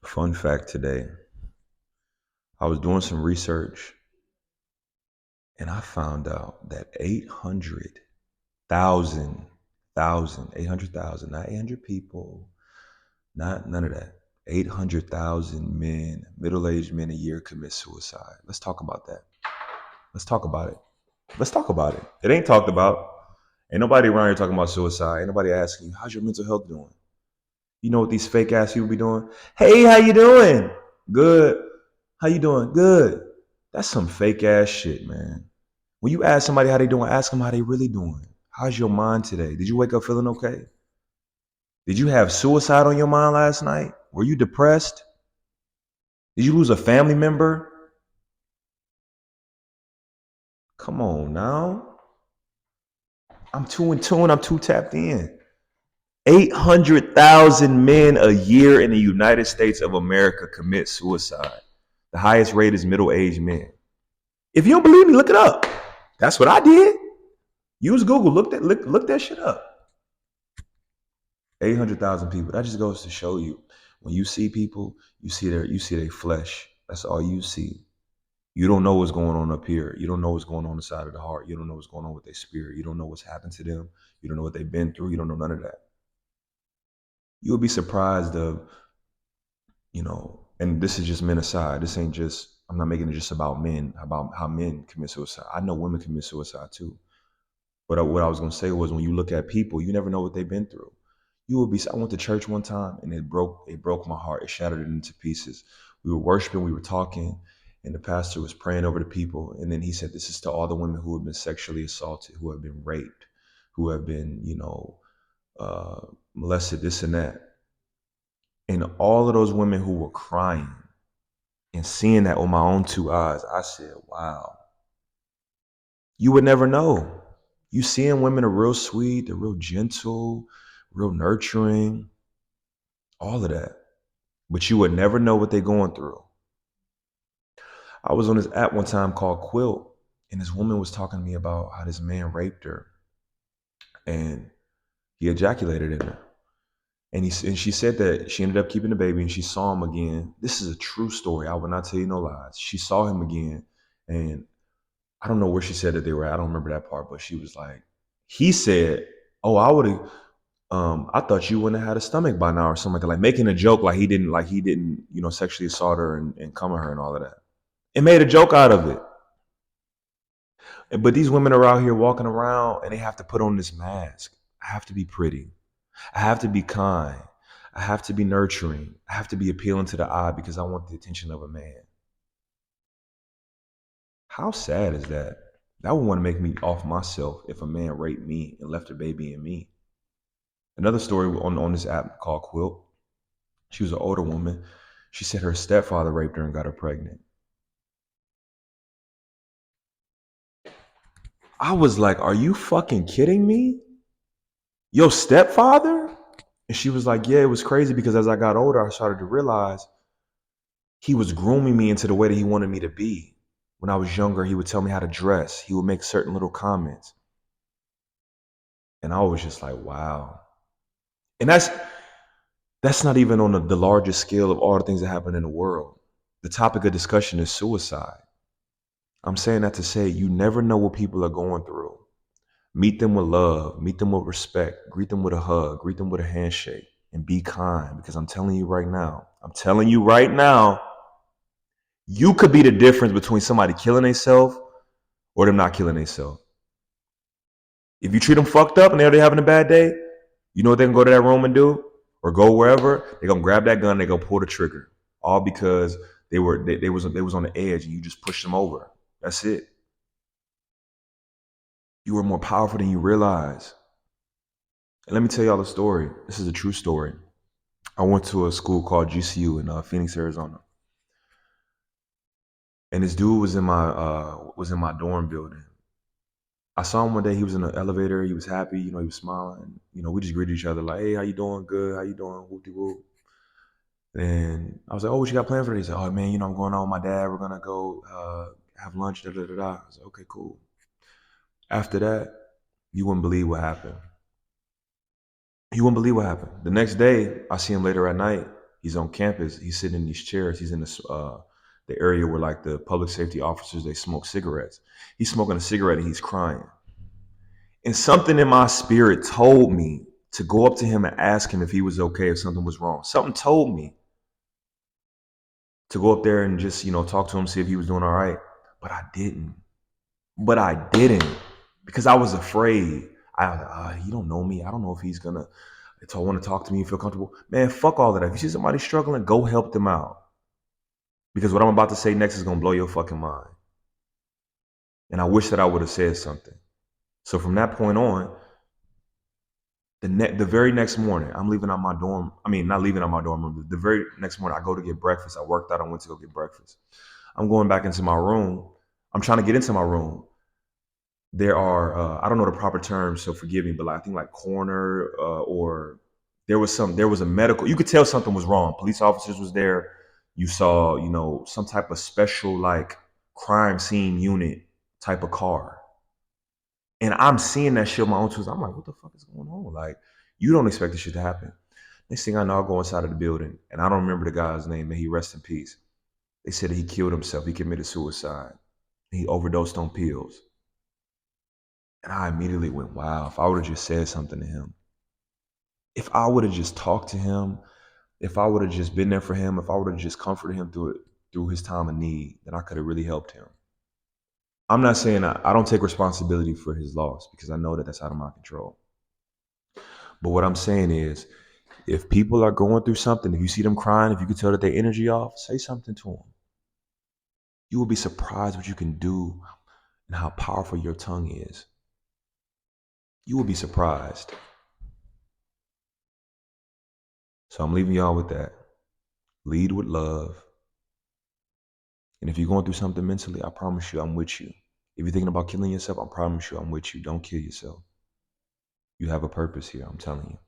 Fun fact today, I was doing some research and I found out that 800,000, not 800 people, not none of that. 800,000 men, middle-aged men a year commit suicide. Let's talk about that. Let's talk about it. Let's talk about it. It ain't talked about. Ain't nobody around here talking about suicide. Ain't nobody asking you, how's your mental health doing? You know what these fake ass people be doing? Hey, how you doing? Good. How you doing? Good. That's some fake ass shit, man. When you ask somebody how they doing, ask them how they really doing. How's your mind today? Did you wake up feeling okay? Did you have suicide on your mind last night? Were you depressed? Did you lose a family member? Come on now. I'm too in tune. I'm too tapped in. 800,000 men a year in the United States of America commit suicide. The highest rate is middle-aged men. If you don't believe me, look it up. That's what I did. Use Google. Look that shit up. 800,000 people. That just goes to show you when you see people, you see their flesh. That's all you see. You don't know what's going on up here. You don't know what's going on inside of the heart. You don't know what's going on with their spirit. You don't know what's happened to them. You don't know what they've been through. You don't know none of that. You'll be surprised of, and this is just men aside. This ain't just, I'm not making it just about men, about how men commit suicide. I know women commit suicide too. But what I was going to say was when you look at people, you never know what they've been through. You will be, I went to church one time and it broke my heart. It shattered it into pieces. We were worshiping, we were talking, and the pastor was praying over the people. And then he said, this is to all the women who have been sexually assaulted, who have been raped, who have been, uh, molested, this and that. And all of those women who were crying and seeing that with my own two eyes, I said, wow, you would never know. You seeing women are real sweet, they're real gentle, real nurturing, all of that. But you would never know what they're going through. I was on this app one time called Quilt, and this woman was talking to me about how this man raped her and he ejaculated in her. And she said that she ended up keeping the baby and she saw him again. This is a true story. I would not tell you no lies. She saw him again, and I don't know where she said that they were at. I don't remember that part, but she was like, he said, "Oh, I would have. I thought you wouldn't have had a stomach by now, or something like that." Like making a joke, like he didn't, sexually assault her and come at her and all of that. It made a joke out of it. But these women are out here walking around and they have to put on this mask. I have to be pretty. I have to be kind. I have to be nurturing. I have to be appealing to the eye because I want the attention of a man. How sad is that? That would want to make me off myself if a man raped me and left a baby in me. Another story on this app called Quilt. She was an older woman. She said her stepfather raped her and got her pregnant. I was like, are you fucking kidding me? Your stepfather? And she was like, yeah, it was crazy because as I got older, I started to realize he was grooming me into the way that he wanted me to be. When I was younger, he would tell me how to dress. He would make certain little comments. And I was just like, wow. And that's not even on the largest scale of all the things that happen in the world. The topic of discussion is suicide. I'm saying that to say you never know what people are going through. Meet them with love, meet them with respect, greet them with a hug, greet them with a handshake, and be kind because I'm telling you right now, you could be the difference between somebody killing themselves or them not killing themselves. If you treat them fucked up and they're having a bad day, you know what they can go to that room and do? Or go wherever, they're gonna grab that gun, they're gonna pull the trigger. All because they was on the edge and you just pushed them over. That's it. You were more powerful than you realize. And let me tell y'all a story. This is a true story. I went to a school called GCU in Phoenix, Arizona, and this dude was in my dorm building. I saw him one day. He was in the elevator. He was happy. He was smiling. We just greeted each other like, "Hey, how you doing? Good. How you doing? Whoop de whoop." And I was like, "Oh, what you got planned for today?" He said, "Oh man, I'm going out with my dad. We're gonna go have lunch." Da da da da. I was like, "Okay, cool." After that, you wouldn't believe what happened. You wouldn't believe what happened. The next day, I see him later at night. He's on campus. He's sitting in these chairs. He's in the area where like the public safety officers they smoke cigarettes. He's smoking a cigarette and he's crying. And something in my spirit told me to go up to him and ask him if he was okay, if something was wrong. Something told me to go up there and just, talk to him, see if he was doing all right. But I didn't. Because I was afraid. He don't know me. I don't know if he's gonna want to talk to me and feel comfortable. Man, fuck all of that. If you see somebody struggling, go help them out. Because what I'm about to say next is gonna blow your fucking mind. And I wish that I would have said something. So from that point on, the very next morning, I'm leaving out my dorm. I mean, not leaving out my dorm room. The very next morning, I go to get breakfast. I worked out. I went to go get breakfast. I'm going back into my room. I'm trying to get into my room. There are I don't know the proper terms, so forgive me, but I think like coroner or there was a medical. You could tell something was wrong. Police officers was there. You saw some type of special like crime scene unit type of car. And I'm seeing that shit with my own tools. I'm like, what the fuck is going on? Like, you don't expect this shit to happen. Next thing I know, I go inside of the building, and I don't remember the guy's name. May he rest in peace. They said that he killed himself. He committed suicide. He overdosed on pills. And I immediately went, wow, if I would have just said something to him, if I would have just talked to him, if I would have just been there for him, if I would have just comforted him through his time of need, then I could have really helped him. I'm not saying I don't take responsibility for his loss because I know that that's out of my control. But what I'm saying is, if people are going through something, if you see them crying, if you can tell that their energy off, say something to them. You will be surprised what you can do and how powerful your tongue is. You will be surprised. So I'm leaving y'all with that. Lead with love. And if you're going through something mentally, I promise you I'm with you. If you're thinking about killing yourself, I promise you I'm with you. Don't kill yourself. You have a purpose here, I'm telling you.